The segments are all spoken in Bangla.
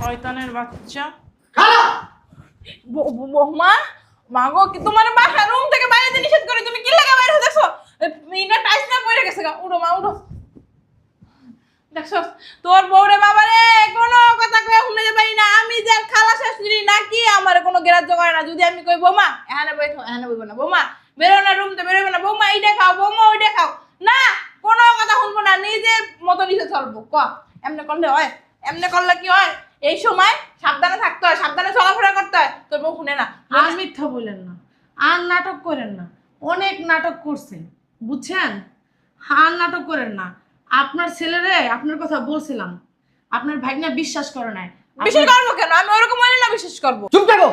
শয়তানের বাচ্চা। খালা বৌমা, মাগো কি তোমার বাসা রুম থেকে বাইরে যেতে নিষেধ করে তুমি কি লাগা বাইরে দেখছো? ইনা টাইস না পড়ে গেছে গা। উড়ো মা উড়ো। দেখছো তোর বউরে বাবারে কোনো কথা কয়ে শুনে যাবে না। আমি যে খালা শাশুড়ি নাকি আমার কোনো গ্রাহ্য করে না। যদি আমি কই বৌমা এখানে বইতো এখানে বইবো না, বৌমা বেরো না রুম থেকে বেরোবে না, বৌমা এইটা খাও, বৌমা ওইটা খাও, না কোনো কথা শুনবো না, নিজের মতো নিজে চলবো। ক এমনি করলে হয়? এমনি করলে কি হয়? এই সময় সাবধানে থাকতে হয়, সাবধানে চলাফেরা করতে হয়। তোর বউ শুনে না। আর মিথ্যা বলেন না, আর নাটক করেন না। অনেক নাটক করছেন বুঝছেন, আর নাটক করেন না। আপনার ছেলেরে আপনার কথা বলছিলাম, আপনার ভাগ্না বিশ্বাস করে নাই। বিশ্বাস করবো কেন? আমি ওরকম হলে না বিশ্বাস করবো। চুপ থাকো,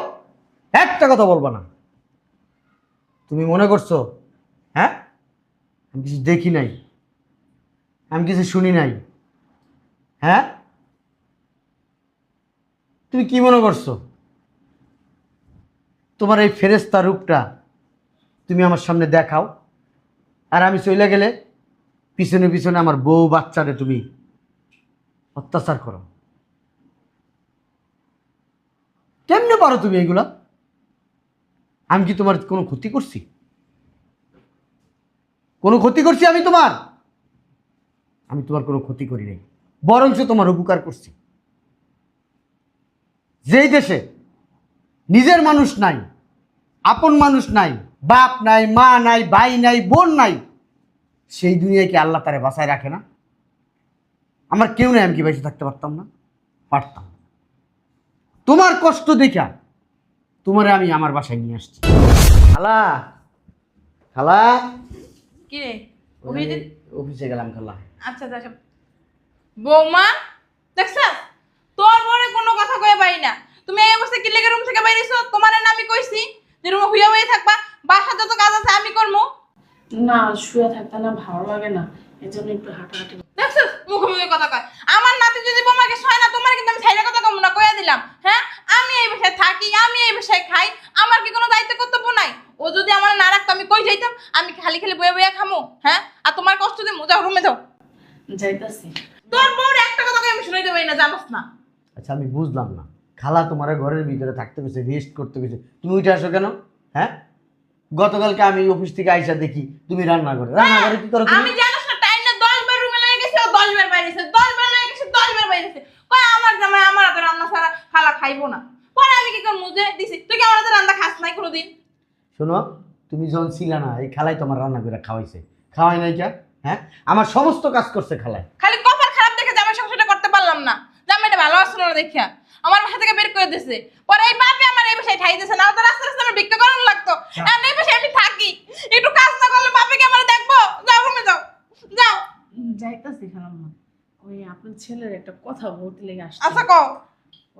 একটা কথা বলবা না। তুমি মনে করছো হ্যাঁ আমি কিছু দেখি নাই, আমি কিছু শুনি নাই? হ্যাঁ তুমি কি মনে করছো তোমার এই ফেরেশতা রূপটা তুমি আমার সামনে দেখাও, আর আমি চলে গেলে পিছনে পিছনে আমার বউ বাচ্চারে তুমি অত্যাচার করো? কেমনে পারো তুমি এইগুলা? আমি কি তোমার কোনো ক্ষতি করছি? কোনো ক্ষতি করছি আমি তোমার? আমি তোমার কোনো ক্ষতি করি নাই, বরঞ্চ তোমার উপকার করছি। যেই দেশে নিজের মানুষ নাই, আপন মানুষ নাই, বাপ নাই, মা নাই, ভাই নাই, বোন নাই, সেই দুনিয়ায় কি আল্লাহ তারে বাঁচায় রাখে না? আমার কেউ নাই, আমি কি বেঁচে থাকতে পারতাম না? পারতাম। তোমার কষ্ট দেখা তোমারে আমি আমার বাসায় নিয়ে আসছি। খালা, খালা, কি রে? অফিসে গেলাম খালা। আচ্ছা আচ্ছা। বৌমা দেখছ তোর বরে কোনো কথা কয়ে পারি না। তুমি এই অবস্থায় কি লেগে রুম থেকে বাইরেছো? তোমার না আমি কইছি যে রুমে হুইয়া হয়ে থাকবা, বাসা যত কাজ আছে আমি করবো। না শুয়ে থাকতে না ভালো লাগে না, এই জন্য একটু হাঁটাহাঁটি। দেখছো মুখে কথা কয়। আমার নাতি যদি বৌমাকে সয় না, তোমার কিন্তু আমি ছাইরা কথা কম না, কইয়া দিলাম। হ্যাঁ আমি এই বাসায় থাকি, আমি এই বাসায় খাই, আমার কি কোনো দায়িত্ব কর্তব্য নাই? ও যদি আমার না রাখতো আমি কই যাইতাম? আমি খালি খালি বয়ে বয়ে খামো? হ্যাঁ আর তোমার কষ্ট দিয়ে যাও রুমে যাও। যাইতাছি। তোর বউর একটা কথা কই আমি শুনাইতে পারি না, জানোস না? আচ্ছা আমি বুঝলাম না, খালা তোমার ঘরের ভিতরে থাকতে গেছে, রেস্ট করতে গেছে, তুমি উঠে আসো কেন? হ্যাঁ গতকালকে আমি অফিস থেকে আইসা দেখি তুমি রান্না করে কি করো তুমি? আমি জানোস না টাইম না 10 বার রুমে লাগে গেছে, ও 10 বার বাইরেছে, 10 বার লাগে গেছে, 10 বার বাইরেছে। কই আমার জামাই আমার হাতে রান্না ছাড়া খালা খাইবো না। পরে আমি কি করব? মুজে দিছি, তুই কি আমার হাতে রান্না খাস নাই কোনোদিন? শোনো, তুমি যখন ছিল না এই খালাই তোমার রান্না করে খাওয়াইছে, খাওয়াই নাই কে? হ্যাঁ আমার সমস্ত কাজ করছে খালাই। খালি কপাল খারাপ দেখে জামাই সংসারটা করতে পারলাম না। জামাইটা ভালো আসলো না দেখিয়া আমার বাসা থেকে বের করে দিয়েছে। পরে এই বাপে আমার এই বাসায় ঠাই দিয়েছে না, তো রাস্তা রাস্তা আমার ভিক্ষা করানো লাগতো। আর এই বাসায় আমি থাকি, একটু কাজ না করলে বাপে কি আমার দেখবো? যাও রুমে যাও, যাও। যাইতাছি খালাম্মা, ওই আপনার ছেলের একটা কথা বলতে লেগে আসছে। আচ্ছা কও।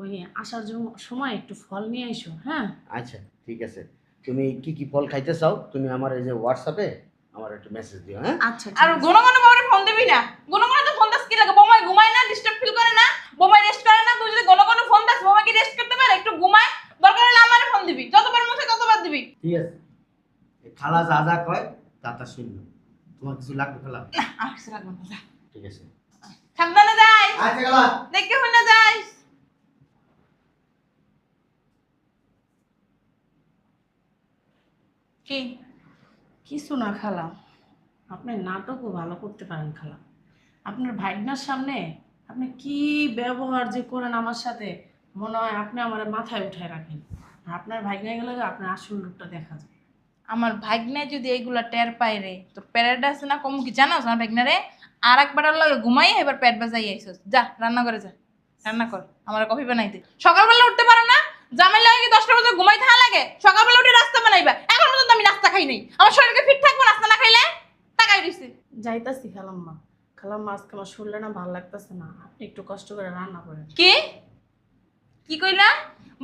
ওই আসার সময় একটু ফল নিয়ে আইসো। হ্যাঁ আচ্ছা ঠিক আছে, তুমি কি কি ফল খাইতে চাও তুমি আমার এই যে হোয়াটসঅ্যাপে আমার একটু মেসেজ দিও। হ্যাঁ আচ্ছা আর গুণ গুণ বাবারে ফোন দিবি না। গুণ গুণ তো ফোন দাস কি লাগে? বোমাই ঘুমায় না, ডিস্টার্ব ফিল করে না, বোমাই রেস্ট করে না। তুই যদি গুণ গুণ ফোন দাস, বোমা কি রেস্ট করতে পারে? একটু ঘুমায়, দরকার হলে আমারে ফোন দিবি, যতবার মন চায় ততবার দিবি। ঠিক আছে, এই খালা যা যা কয় তা তা শুনবো। তোমার কিছু লাগবে খালা? না আর কিছু লাগবে না, যা। ঠিক আছে, সাবধানে যাই, আচ্ছা খালা। দেখে শুনে যাইস। কি কিছু না খালা, আপনি নাটকও ভালো করতে পারেন খালা। আপনার ভাইগনার সামনে আপনি কি ব্যবহার যে করেন আমার সাথে, মনে হয় আপনি আমার মাথায় উঠায় রাখেন। আর আপনার ভাইগনা গেলে আপনার আসল রূপটা দেখা যায়। আমার ভাগ্নে যদি এইগুলা টের পায় রে, তোর প্যারেড আছে না কম কি জানাস? আমার ভাগ্নারে আর একবার লাগে ঘুমাই, এবার পেট বাজাই আইসস। যা রান্না করে যা, রান্না কর, আমার কফি বানাইতে। সকালবেলা উঠতে পারো না? জামাই লাগে কি 10টা বাজে ঘুমাই থাকা লাগে? সকালবেলা উঠে নাস্তা বানাইবা। এখন পর্যন্ত আমি নাস্তা খাই নাই। আমার শরীরকে ফিট থাকবো নাস্তা না খাইলে? তাকাই দিছি। যাইতাছি খালাম্মা, খালাম্মা আজকে আমার শরীরটা না ভালো লাগতেছে না, আপনি একটু কষ্ট করে রান্না করেন। কি কি কইলা?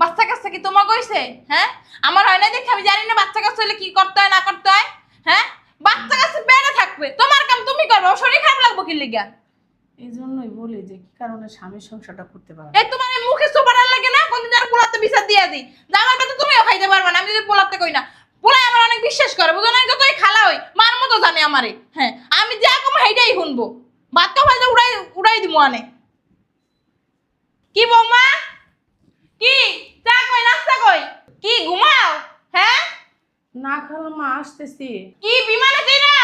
বাচ্চা কাচ্চা কি তোমার কইছে? হ্যাঁ আমার হয় না দেখে আমি জানি না বাচ্চা কাচ্চা হলে কি করতে হয় না করতে হয়। হ্যাঁ বাচ্চা কাচ্চা বেড়ে থাকবে, তোমার কাম তুমি করবে, শরীর খারাপ লাগবে কি লিগা? এই জন্যই বলি যে কি কারণে স্বামীর সংসারটা করতে পারে। এই তোমার এই মুখে সোপারার লাগে না? কোনদিন আর পোলাতে বিচার দিয়া দিই যে আমার কথা তুমিও খাইতে পারবে না। আমি যদি পোলাতে কই না, পোলাই আমার অনেক বিশ্বাস করে, বুঝো না? যতই খালা হই মার মতো জানে আমারে। হ্যাঁ আমি যা কম সেইটাই শুনবো, ভাত খাওয়া উড়াই উড়াই দিব আনে। কি বৌমা খালাম্মা আসতেছি। কি বিমানে যাই না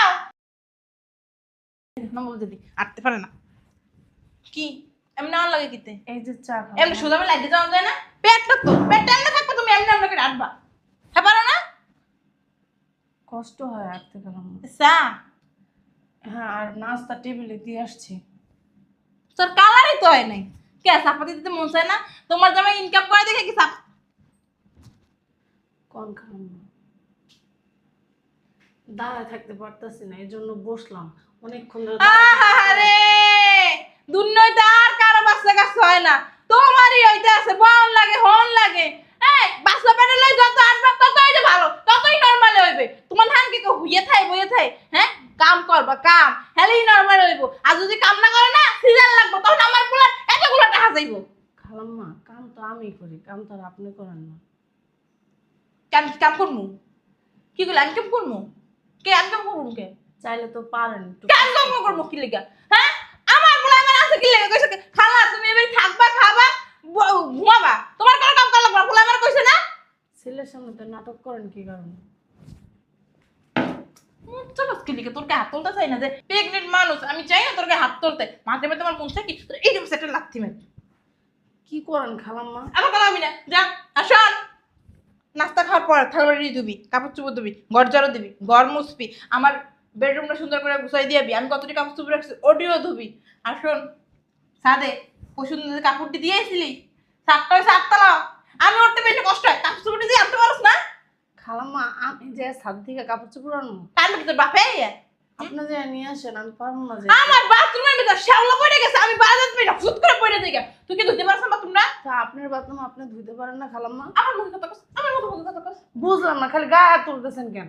নম্বর দিদি আটতে পারে না কি এমনি আমার লাগে কিতে এই যে চা এমনি খালাম্মা। সোজা আমি লাগিয়ে যাওয়া যায় না পেটটা তো পেটটা এমনি থাকবে তুমি এমনি আমাকে রাখবা হ্যাঁ পারো না কষ্ট হয় আটতে খালাম্মা। চা হ্যাঁ, আর নাস্তা টেবিলে দিয়ে আসছি। তোর কালারই তো হয় নাই কে চাপাতি দিতে মন চায় না তোমার জামাই ইনকাম করে দেখে কি চাপ কোন খালাম্মা? দাঁড়ায় থাকতে পারতাছি না, এই জন্য বসলাম অনেকক্ষণ ধরে আহারে দুনিয়াতে আর কারো বাচ্চা কাছে হয় না তোমারই হইতে আছে বন লাগে হন লাগে এই বাচ্চা পেটে লই যত আসবে ততই যে ভালো ততই নরমাল হইবে তোমার ধান কি কো হুইয়ে থাই বইয়ে থাই হ্যাঁ কাম করবা কাম হেলেই নরমাল হইব আর যদি কাম না করে না সিজন লাগবে তখন আমার পোলা এতগুলো টাকা যাইব খালাম্মা কাম তো আমি করি, কাম তো আর আপনি করেন না। কাম কাম করমু কি কইলা আমি কাম করমু কে আমি কাম করমু কে চাইলে তো পারেন একটু। কাম কাম করমু কি লাগা হ্যাঁ আমার পোলা আমার আছে কি লাগা কইছে খালা তুমি এবারে থাকবা খাবা ঘুমাবা তোমার কোনো কাম করা লাগবে না পোলা আমার কইছে না ছেলের সামনে তো নাটক করেন কি কারণে? চলো কি লিখে তোর হাত তুলতে চাই না যে প্রেগনেন্ট মানুষ আমি চাই না তোর হাত তুলতে মাঝে মাঝে তোমার মন চাই কি তোর এই সেটা লাগতি মেয়ে কি করেন খালাম্মা? আমার কথা আমি না যা আসন নাস্তা খাওয়ার পর থালা রেডি দিবি কাপড় চুপড় দিবি ঘর ঝাড়ু দিবি ঘর মুছবি আমার বেডরুমটা সুন্দর করে গুছাই দিবি আমি কতটি কাপড় চুপড় রাখছি ওটিও ধুবি আর শোন সাদে পশুদের কাপড়টি দিয়েছিলি সাতটায় সাততলা আমি উঠতে বেশি কষ্ট হয় কাপড় চুপড় দিয়ে আনতে পারস না খালাম্মা আমি যে ছাদ থেকে কাপড় চোপড় আনবো, কার তোর বাপে আপনি যে নিয়ে আসেন আমি পারবো না যে। আমার বাথরুমের ভিতর শ্যাওলা পড়ে গেছে আমি বারান্দাতে পেয়ে ফুট করে পড়ে যাই তুই কি ধুতে পারছ না বাথরুমটা তা আপনার বাথরুম আপনি ধুইতে পারেন না খালাম্মা? আমার মুখে কথা কস আমার মুখে কথা কস বুঝলাম না, খালি গায়ে হাত তুলতেছেন কেন?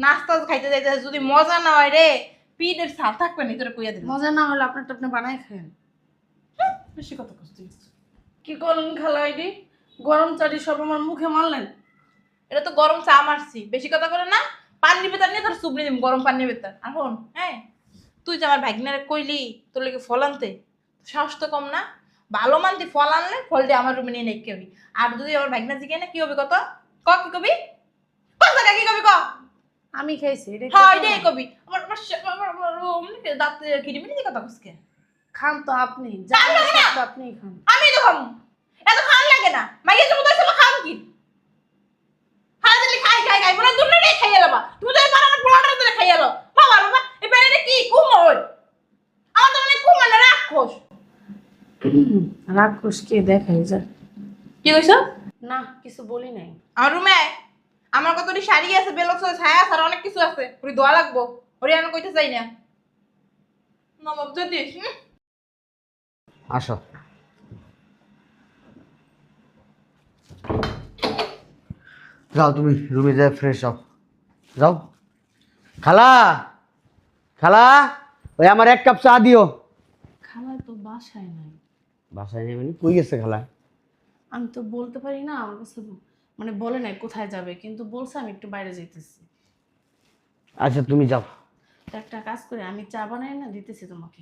নাস্তা খাইতে যাইতে যদি মজা না হয় রে পিঠের ছাল থাকবে না তোরে কইয়া দিলাম মজা না হলে আপনারটা আপনি বানাই খান। বেশি কথা কস তুই কি করলেন খালা এটি? গরম চাটি সব আমার মুখে মারলেন। এটা তো গরম চা মারছি বেশি কথা করে না পানি বেতার নিয়ে তোর সুবনি দিম গরম পানি বেতার এখন হ্যাঁ তুই যে আমার ভাগনারে কইলি তোর লেগে ফল আনতে সাহস তো কম না ভালো মানতে ফল আনলে ফল দিয়ে আমার রুমে নিয়ে নেকে হবি আর যদি আমার ভাগনা জিগে না কি হবে কত ক কি কবি কত টাকা কি কবি ক আমি খাইছি এটা হ্যাঁ এটাই কবি আমার দাঁত কিরিমিনি দিয়ে কথা কসকে খান তো আপনি, যা খান লাগে না? সব তো আপনিই খান। আমি তো খাম এত খান লাগে না মাইকে তুমি তো সব খাম কি খাই দিলে খাই খাই খাই বলে দুনিয়াটাই খাইয়া লবা তুমি তো এবার আমার পোলাটা ধরে খাইয়া লো বাবা বাবা এই বেড়ে কি কুমোর আমার তো মানে কুমোর না রাক্ষস রাক্ষস কে দেখাই যায়? কি কইছো না কিছু বলি নাই। আমার রুমে আমার কতটি শাড়ি আছে বেলক্স আছে ছায়া আছে আর অনেক কিছু আছে ওরে দোয়া লাগবো ওরে আমি কইতে চাই না নবাব যদি আসো যাও তুমি রুমে যাও ফ্রেশ হও যাও খালা খালা ওই আমার এক কাপ চা দিও খালা তো বাসায় নাই। বাসায় নেই মানে কই গেছে খালা আমি তো বলতে পারি না, আমার কাছে মানে বলে নাই কোথায় যাবে, কিন্তু বলছে আমি একটু বাইরে যাইতেছি। আচ্ছা তুমি যাও তো একটা কাজ করে আমি চা বানাই না দিতেছি তোমাকে।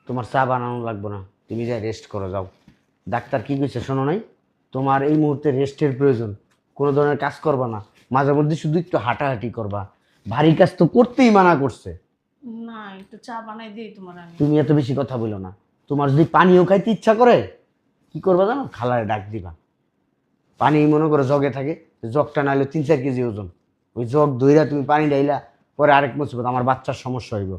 তোমার চা বানানো লাগবে না তুমি যাই রেস্ট করো যাও ডাক্তার কি কইছে শোনো নাই তোমার এই মুহূর্তে রেস্টের প্রয়োজন কোনো ধরনের কাজ করবা না মাঝে মধ্যে শুধু একটু হাঁটাহাঁটি করবা ভারী কাজ তো করতেই মানা করছে না একটু চা বানাই দিই তোমার আমি। তুমি এত বেশি কথা বলো না তোমার যদি পানিও খাইতে ইচ্ছা করে কি করবা জানো খালারে ডাক দিবা পানি মনে করো জগে থাকে জগটা নাইলে 3-4 কেজি ওজন ওই জগ ধইরা তুমি পানি ডাইলা পরে আরেক মুসিবত আমার বাচ্চার সমস্যা হইব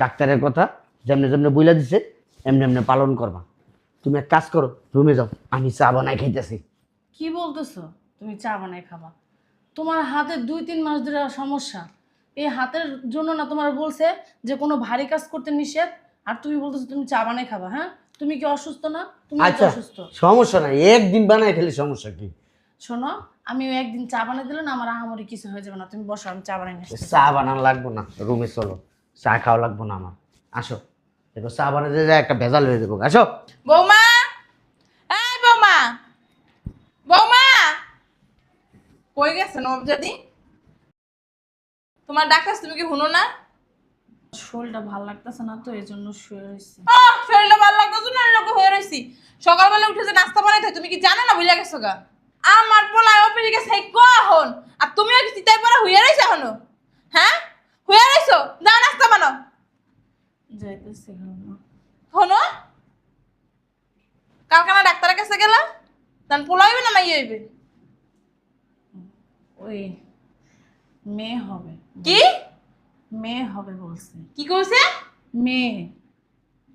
ডাক্তারের কথা যেমনে যেমনে বইলা দিছে এমনি এমনি পালন করবা তুমি এক কাজ করো রুমে যাও আমি চা বানাই খাইতেছি কি বলতেছো তুমি চা বানাই খাবা? তোমার হাতে 2-3 মাস ধরে সমস্যা, এই হাতের জন্য না তোমার বলছে যে কোনো ভারী কাজ করতে নিষেধ, আর তুমি বলতেছো তুমি চা বানাই খাবা? হ্যাঁ তুমি কি অসুস্থ না? তুমি তো আচ্ছা অসুস্থ। সমস্যা নাই একদিন বানাই খেলে সমস্যা কি শোনো আমি ওই একদিন চা বানাই দিলে না আমার আহামরি কিছু হয়ে যাবে না, তুমি বসো আমি চা বানাই নিয়ে আসছি। চা বানানো লাগবো না রুমে চলো চা খাওয়া লাগবো না আমার আসো দেখো চা বানাতে যায় একটা ভেজাল হয়ে যাবো আসো বৌমা এই বৌমা বৌমা কই গেছে নবাব যদি তোমার ডাক্তার তুমি কি শুনো না শরীরটা ভালো লাগতেছে না তো এই জন্য শুয়ে রয়েছি। শরীরটা ভালো লাগতেছে না লোক হয়ে রয়েছি সকালবেলা উঠে যে নাস্তা বানাইতে হয়, তুমি কি জানো না বুঝলা গেছো গা আমার পোলায় অফিসে গেছে কখন, আর তুমিও কি চিতাই পরে হইয়া রইছো এখনো? হ্যাঁ, হইয়া রইছো? যাও নাস্তা বানাও। যাইতেছি খালাম্মা। শোনো, কালকানা ডাক্তারের কাছে গেলা, তান পোলা হইবে না মাই হইবে? ওই মেয়ে হবে। কি মেয়ে হবে বলছে। কি কইছে? মেয়ে।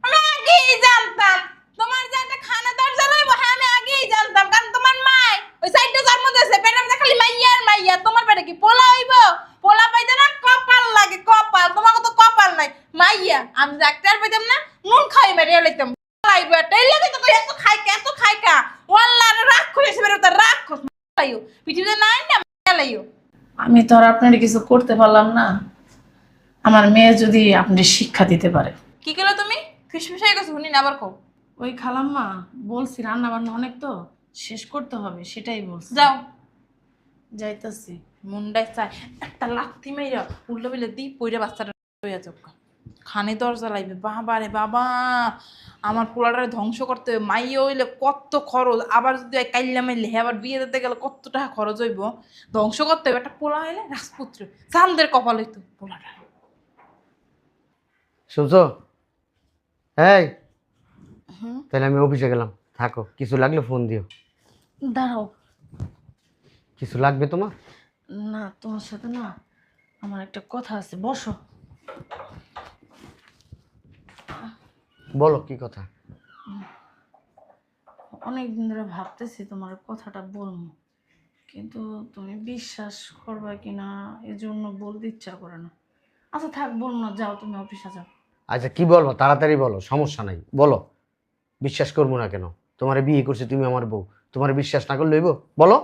আমি আগেই জানতাম তোমার যে একটা খানা দরজা লইব, হ্যাঁ আমি আগেই জানতাম, কারণ তোমার মাই ওই সাইডে জন্ম দিয়েছে, পেটের মধ্যে খালি মাইয়া আর মাইয়া। তোমার পেটে কি পোলা হইব? পোলা পাইতে না কপাল লাগে, কপাল। তোমার তো কপাল নাই, মাইয়া। আমি ডাক্তার পাইতাম না, নুন খাই মেরে লইতাম। লাইব এটাই লাগে তো, এত খাইকা এত খাইকা ওয়াল্লাহ রাগ কইছে বের তো রাগ কস লাইও পৃথিবীতে নাই না লাইও। আমি তো আর আপনার কিছু করতে পারলাম না। আমার মেয়ে যদি আপনি শিক্ষা দিতে পারে। কি কইলা তুমি? ফিসফিসাই গেছো, শুনি না আবার কও। ওই খালাম্মা বলছি রান্না বান্না অনেক তো শেষ করতে হবে, সেটাই বলছি। যাও, যাইতাছি। মুন্ডায় চাই একটা লাথি মাইরা উল্টো বিলে দি পইরা বাচ্চাটা হইয়া যাক। খানে দরজা লাইবে, বাবা রে বাবা, আমার পোলাটারে ধ্বংস করতে হবে। মাইয়া হইলে কত খরচ, আবার যদি কাইল্লা মাইলে আবার বিয়ে দিতে গেলে কত টাকা খরচ হইব। ধ্বংস করতে হবে। একটা পোলা হইলে রাজপুত্র, চান্দের কপাল হইতো পোলাটা। শুনছো? এই, তাহলে আমি অফিসে গেলাম, থাকো। কিছু লাগলে ফোন দিও। দাঁড়াও। কিছু লাগবে তোমার? না, তোমার সাথে না আমার একটা কথা আছে, বসো। বলো, কি কথা? অনেক দিন ধরে ভাবতেছি তোমার কথাটা বলবো, কিন্তু তুমি বিশ্বাস করবা কিনা এজন্য বলতে ইচ্ছা করে না। আচ্ছা থাক, বল না, যাও তুমি অফিসে যাও। আচ্ছা, কি বলবো? তাড়াতাড়ি বলো, সমস্যা নাই, বলো। বিশ্বাস করবো না কেন? তোমার বিয়ে করছে, তুমি আমার বউ, তোমার বিশ্বাস না করলে হইব? বলো।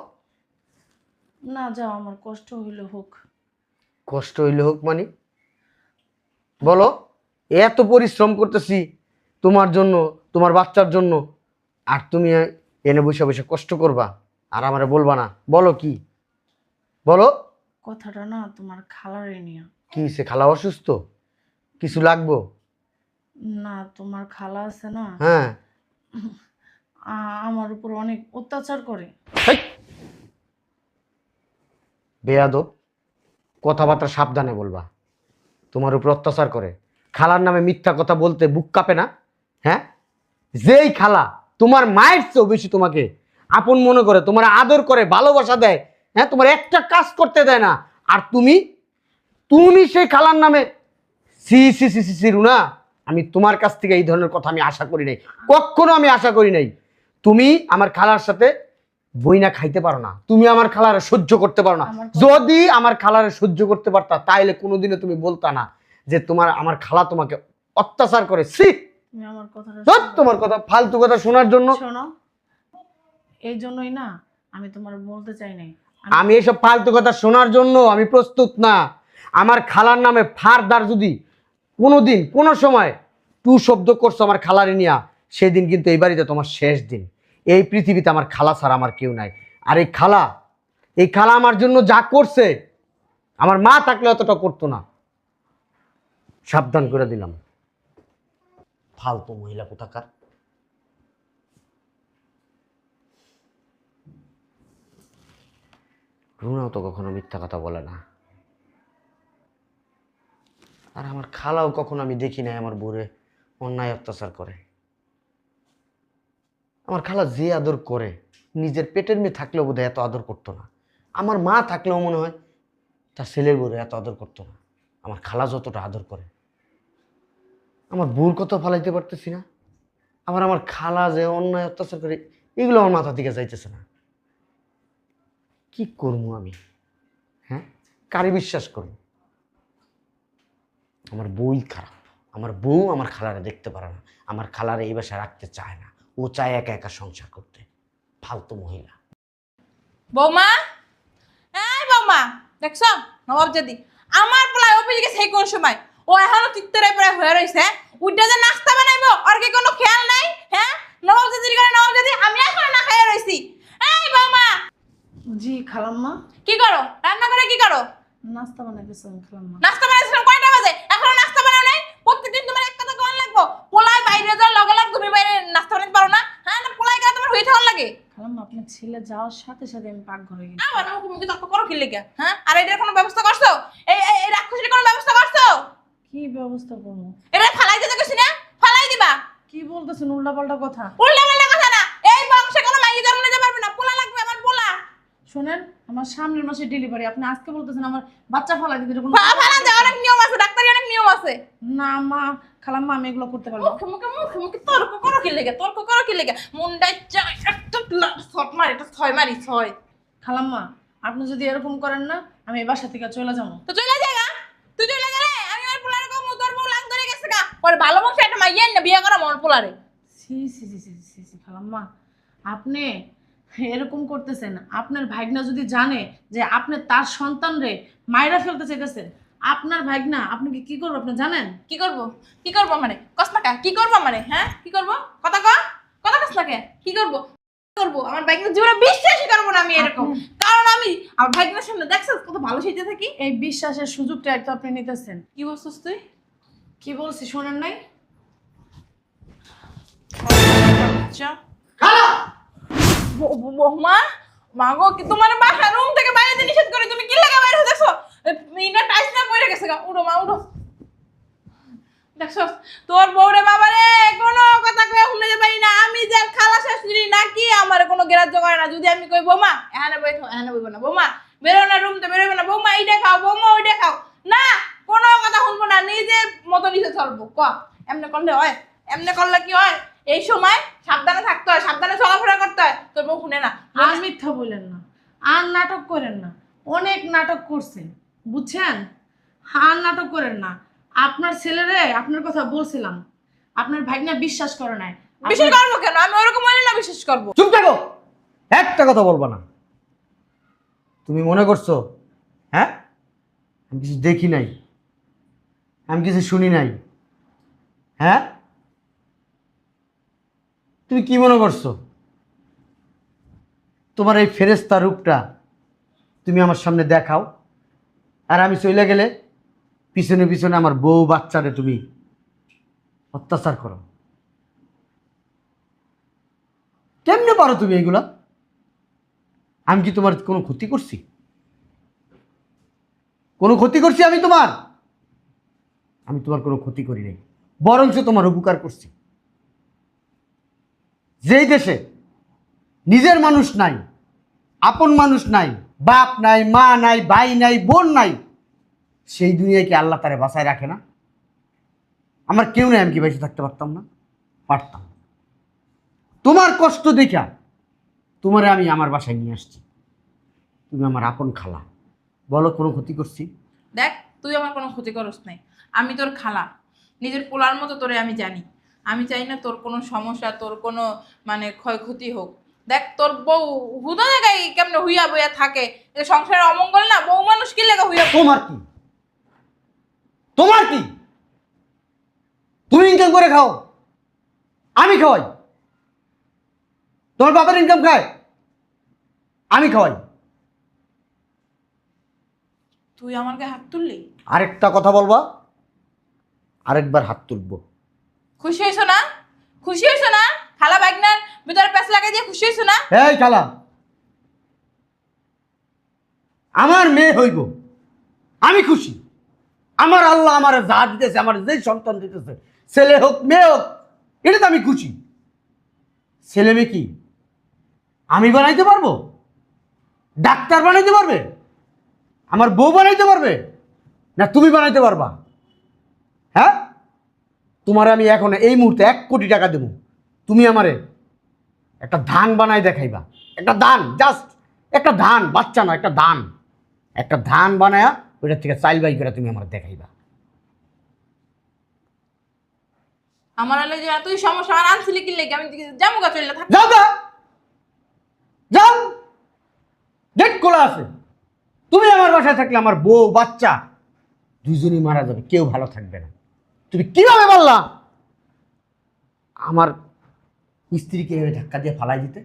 না, যাও, আমার কষ্ট হইলে হোক। কষ্ট হইলে হোক মানে? বলো। এত পরিশ্রম করতেছি তোমার জন্য, তোমার বাচ্চার জন্য, আর তুমি এনে বসে বসে কষ্ট করবা আর আমারে বলবা না? বলো কি, বলো। কথাটা না তোমার খালারে নিয়ে। কি সে খালা অসুস্থ? কিছু লাগবো? না, তোমার খালা আছে না, হ্যাঁ। আমার উপর অনেক অত্যাচার করে। হেই! বেয়াদব, কথাবার্তা সাবধানে বলবা। তোমার উপর অত্যাচার করে, খালার নামে মিথ্যা কথা বলতে বুক কাঁপে না? হ্যাঁ, যেই খালা তোমার মায়ের চেয়েও বেশি তোমাকে আপন মনে করে, তোমার আদর করে, ভালোবাসা দেয়, হ্যাঁ, তোমার একটা কাজ করতে দেয় না, আর তুমি তুমি সেই খালার নামে সি সি সি সি সি রুনা, আমি তোমার কাছ থেকে এই ধরনের কথা আমি আশা করি নাই, কখনো আমি আশা করি নাই। তুমি আমার খালার সাথে বইনা খাইতে পারো না, তুমি আমার খালারে সহ্য করতে পারো না। যদি আমার খালারে সহ্য করতে পারতা, তাইলে কোনোদিনও তুমি বলতা না যে আমার খালা তোমাকে অত্যাচার করে। সি, তুমি আমার কথাটা তোমার কথা, ফালতু কথা শোনার জন্য। শোনো, এই জন্যই না আমি তোমার বলতে চাই নাই। আমি এসব ফালতু কথা শোনার জন্য আমি প্রস্তুত না। আমার খালার নামে ফারদার যদি কোনোদিন কোনো সময় টু শব্দ করছো আমার খালারে নিয়া, সেদিন কিন্তু এই বাড়িতে তোমার শেষ দিন। এই পৃথিবীতে আমার খালা ছাড়া আমার কেউ নাই। আর এই খালা আমার জন্য যা করছে, আমার মা থাকলে অতটা করতো না। সাবধান করে দিলাম, ফালতু মহিলা কোথাকার। রুনাও তো কখনো মিথ্যা কথা বলে না, আর আমার খালাও কখনো আমি দেখি নাই আমার বউরে অন্যায় অত্যাচার করে। আমার খালা যে আদর করে, নিজের পেটের মেয়ে থাকলেও বোধহয় এত আদর করতো না। আমার মা থাকলেও মনে হয় তার ছেলের বউরে এত আদর করতো না আমার খালা যতটা আদর করে। আমার বউর কথা ফালাইতে পারতেছি না, আমার খালা যে অন্যায় অত্যাচার করে, এগুলো আমার মাথা থেকে যাইতেছে না। কি করবো আমি? হ্যাঁ, কারে বিশ্বাস করবো? আমার বউই খারাপ। আমার বউ আমার খালারে দেখতে পারে না, আমার খালারে এই বাসায় রাখতে চায় না। ও চায় একা একা সংসার করতে। ফালতু মহিলা। বৌমা, এই বৌমা, দেখছো নবাব যদি আমার পোলায় অফিসে গেছে সেই কোন সময়, ও এখনো তিত্তরে প্রায় হয়ে রয়েছে। উঠে যে নাস্তা বানাইবো আর কি কোনো খেয়াল নাই? হ্যাঁ, নবাব যদি করে নবাব যদি, আমি এখনো না খাইয়া রইছি। এই বৌমা। জি খালাম্মা। কি করো? রান্না করে কি করো? নাস্তা বানাইতেছিলাম খালাম্মা। নাস্তা বানাইছিলাম কয়টা বাজে? এখনো নাস্তা বানাও নাই? প্রত্যেকদিন তোমার এক কথা কোন লাগবো? পোলায় বাইরে যাওয়ার লগে লগে তুমি বাইরে নাস্তা বানাইতে পারো না? হ্যাঁ, না পোলায় গেলে তোমার হইতে হল লাগে? খালাম্মা আপনার ছেলে যাওয়ার সাথে সাথে আমি পাকঘরে গেছি। আমার মুখে তর্ক করো কি লেগে? হ্যাঁ, আর এটার কোনো ব্যবস্থা করছো? এই রাক্ষসীর কোনো ব্যবস্থা করছো? কি ব্যবস্থা করবো? এটা ফালাই দিতে কইছি না? ফালাই দিবা। কি বলতেছেন উল্টাপাল্টা কথা? উল্টা পাল্টা কথা না। এই বংশে কোনো মাইয়ে জন্ম নিতে পারবে না। পোলা লাগবে, আমার পোলা। শোনেন, আমার সামনের মাসে ডেলিভারি, আপনি আজকে বলতেছেন আমার বাচ্চা ফলাই দিতে কোনো ফালা দেওয়ার অনেক নিয়ম আছে, ডাক্তারি অনেক নিয়ম আছে। না মা, খালাম্মা আমি এগুলো করতে পারবো না। মুখে তর্ক করো কি লেগে? তর্ক করো কি লেগে? মুন্ডাই চাই একটা শট মারি, একটা ছয় মারি, ছয়। খালাম্মা আপনি যদি এরকম করেন না, আমি এই বাসা থেকে চলে যাবো। তো চলে যাগা। তুই চলে গেলে আমি আমার পোলারে কম তোর বউ লাগ ধরে গেছে গা। পরে ভালো বংশে একটা মাইয়া না বিয়ে করা মন পোলারে। সি সি সি সি সি সি খালাম্মা, আপনি এরকম করতেছেন। আপনার ভাগনা যদি জানে যে আপনি তার সন্তানরে মাইরা ফেলতে চাইতেছেন, আপনার ভাগনা আপনাকে কি করবে আপনি জানেন? কি করব? কি করব মানে? কসনাকা কি করব মানে? হ্যাঁ, কি করব? কথা ক। কথা কসনাকা কি করব? করব আমার ভাগ্নের জীবনে বিশ্বাসই করব না আমি এরকম। কারণ আমি আমার ভাগ্নের সামনে দেখছস কত ভালো সেজে থাকি। এই বিশ্বাসের সুযোগটা একটু আপনি নিতেছেন। কি বলছস তুই? কি বলছি শোনেন নাই? আচ্ছা বৌমা, মাগো কি তোমার বাসা রুম থেকে বাইরে দিয়ে নিষেধ করে তুমি কি লাগা বাইরে দেখছো? মিনা টাইস না পড়ে গেছে গা। উড়ো মা উড়ো। দেখছস তোর বউরে বাবারে কোনো কথা কয়ে শুনে যে পারি না। আমি যে আর খালা শাশুড়ি নাকি আমার কোনো গ্রাহ্য করে না। যদি আমি কই বৌমা এখানে বইঠো, এখানে বইব না, বৌমা বেরো না রুম থেকে বেরোবে না, বৌমা এইটা খাও, বৌমা ওইটা খাও, না কোনো কথা শুনবো না, নিজের মতো নিজে চলবো। ক এমনি করলে হয়? এমনি করলে কি হয়? এই সময় সাবধানে থাকতে হয়, সাবধানে চলাফেরা করতে হয়। তোর বউ শুনে না। আর মিথ্যা বলেন না, আর নাটক করেন না। অনেক নাটক করছেন বুঝছেন, আর নাটক করেন না। আপনার ছেলেরে আপনার কথা বলছিলাম, আপনার ভাগনা বিশ্বাস করে নাই। বিশ্বাস করবো কেন? আমি ওরকম হইলে না বিশ্বাস করবো। চুপ থাকো, একটা কথা বলবা না। তুমি মনে করছো হ্যাঁ আমি কিছু দেখি নাই, আমি কিছু শুনি নাই? হ্যাঁ, তুমি কি মনে করছো? তোমার এই ফেরেশতা রূপটা তুমি আমার সামনে দেখাও, আর আমি চলে গেলে পিছনে পিছনে আমার বউ বাচ্চারে তুমি অত্যাচার করো। কেমনে পারো তুমি এগুলা? আমি কি তোমার কোনো ক্ষতি করছি? কোনো ক্ষতি করছি আমি তোমার? আমি তোমার কোনো ক্ষতি করি নাই, বরঞ্চ তোমার উপকার করছি। যেই দেশে নিজের মানুষ নাই, আপন মানুষ নাই, বাপ নাই, মা নাই, ভাই নাই, বোন নাই, সেই দুনিয়ায় কি আল্লাহ তারে বাঁচায় রাখে না? আমার কেউ নাই, আমি কি বেঁচে থাকতে পারতাম না? পারতাম। তোমার কষ্ট দেখা তোমারে আমি আমার বাসায় নিয়ে আসছি। তুমি আমার আপন খালা, বলো কোনো ক্ষতি করছি? দেখ তুই আমার কোনো ক্ষতি করস নাই। আমি তোর খালা, নিজের পোলার মতো তোরে আমি জানি। আমি চাই না তোর কোনো সমস্যা, তোর কোনো মানে ক্ষয়ক্ষতি হোক। দেখ তোর বউ হুদা জায়গায় কেমনে হুইয়া বইয়া থাকে, এটা সংসারের অমঙ্গল না? বউ মানুষ কি লেগে হুইয়া? তোমার কি? তোমার কি? তুমি ইনকাম করে খাও, আমি খাওয়াই? তোমার বাবার ইনকাম খায়, আমি খাওয়াই? তুই আমার গায়ে হাত তুললি? আরেকটা কথা বলবা, আরেকবার হাত তুলবো। খুশি হয়েছো না? খুশি হয়েছো না? খালা বাগনার ভিতরে প্যাঁচ লাগাই দিয়ে খুশি হয়েছো না? এই খালা, আমার মেয়ে হইব, আমি খুশি। আমার আল্লাহ আমার যা দিতেছে, আমার যেই সন্তান দিতেছে, ছেলে হোক মেয়ে হোক, এটা তো আমি খুশি। ছেলে মেয়ে কি আমি বানাইতে পারবো? ডাক্তার বানাইতে পারবে? আমার বউ বানাইতে পারবে? না তুমি বানাইতে পারবা? হ্যাঁ, তোমার আমি এখন এই মুহূর্তে 1 কোটি টাকা দেবো, তুমি আমারে একটা ধান বানাই দেখাইবা। একটা ধান, জাস্ট একটা ধান, বাচ্চা না, একটা ধান, একটা ধান বানায়া ওইটার থেকে চাইল বাই করে তুমি আমার দেখাইবা। আমার হলে যে তুই সমস্যা আর আনছিলি কি লেগে? আমি যাবো গা চলে থাক। যাও গা, যাও, গেট খোলা আছে। তুমি আমার বাসায় থাকলে আমার বউ বাচ্চা দুইজনই মারা যাবে, কেউ ভালো থাকবে না। তুমি কিভাবে বললা আমার স্ত্রীকে এভাবে ধাক্কা দিয়ে ফালাই দিতে?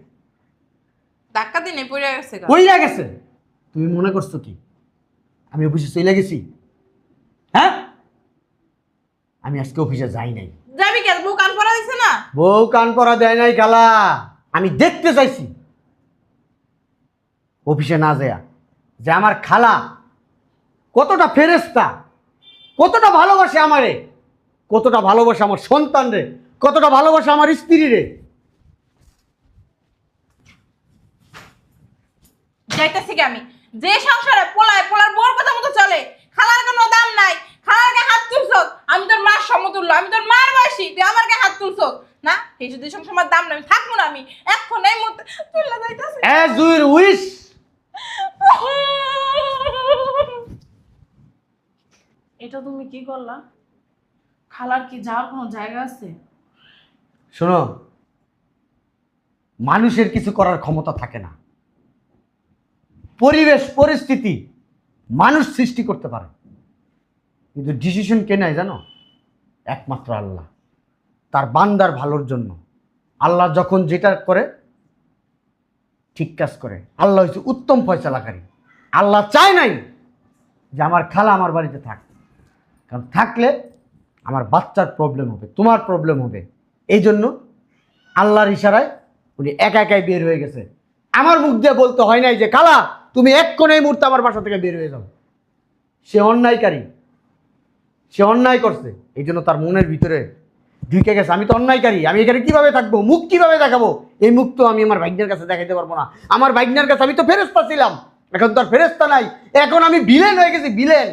ধাক্কা দিনে পড়ে গেছে গা। কইরা গেছে? তুমি মনে করছো কি আমি অফিসে চলে গেছি? হ্যাঁ, আমি আজকে অফিসে যাই নাই। যাবি কেন? বউ কান পড়া দিছে না? বউ কান পরা দেয় নাই খালা, আমি দেখতে চাইছি অফিসে না যায়া যে আমার খালা কতটা ফেরেশতা, কতটা ভালোবাসে আমারে, কতটা ভালোবাসে আমার সন্তান রে, কতটা ভালোবাসে আমার স্ত্রী রে। যাইতেছি কি আমি যে সংসারে পোলার বোর কথা মতো চলে, খালার কোনো দাম নাই, খালার গায়ে হাত তুলছ, আমি তোর মার সমতুল্য, আমি তোর মার বয়সী, তুই আমার গায়ে হাত তুলছ না, এই যদি সংসার দাম নাই, আমি থাকবো না, আমি এখন এই মুহূর্তে চলে যাইতেছি। As will wish. এটা তুমি কি করলা? খালার কি যাওয়ার কোনো জায়গা আছে? শোনো, মানুষের কিছু করার ক্ষমতা থাকে না, পরিবেশ পরিস্থিতি মানুষ সৃষ্টি করতে পারে, কিন্তু ডিসিশন কে নেয় জানো? একমাত্র আল্লাহ, তার বান্দার ভালোর জন্য। আল্লাহ যখন যেটা করে ঠিক কাজ করে। আল্লাহ হচ্ছে উত্তম ফয়সালাকারী। আল্লাহ চায় নাই যে আমার খালা আমার বাড়িতে থাক, কারণ থাকলে আমার বাচ্চার প্রবলেম হবে, তোমার প্রবলেম হবে। এই জন্য আল্লাহর ইশারায় উনি একা একাই বের হয়ে গেছে। আমার মুখ দিয়ে বলতে হয় নাই যে খালা তুমি এক্ষণ এই মুহূর্তে আমার বাসা থেকে বের হয়ে যাও। সে অন্যায়কারী, সে অন্যায় করছে, এই জন্য তার মনের ভিতরে ঢুকে গেছে আমি তো অন্যায়কারী, আমি এখানে কিভাবে থাকবো, মুখ কিভাবে দেখাবো। এই মুখ তো আমি আমার ভাগ্নের কাছে দেখাইতে পারবো না। আমার ভাগ্নের কাছে আমি তো ফেরেশতা ছিলাম, এখন তো আর ফেরেশতা নাই, এখন আমি ভিলেন হয়ে গেছি, ভিলেন।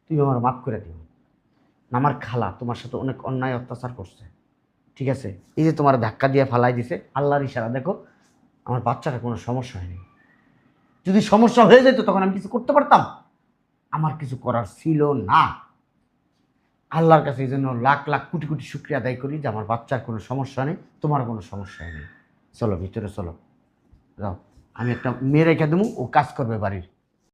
তুমি আমার মাফ করে দিও। আমার খালা তোমার সাথে অনেক অন্যায় অত্যাচার করছে, ঠিক আছে? এই যে তোমার ধাক্কা দিয়ে ফালাই দিছে, আল্লাহর ইশারা, দেখো আমার বাচ্চাটা কোনো সমস্যা হয়নি। যদি সমস্যা হয়ে যেত তখন আমি কিছু করতে পারতাম? আমার কিছু করার ছিল না। আল্লাহর কাছে এই জন্য লাখ লাখ কোটি কোটি শুকরিয়া আদায় করি যে আমার বাচ্চার কোনো সমস্যা নেই, তোমার কোনো সমস্যা নেই। চলো ভিতরে চলো, যাও, আমি একটা মেয়ে রেখে দেবো, ও কাজ করবে বাড়ির।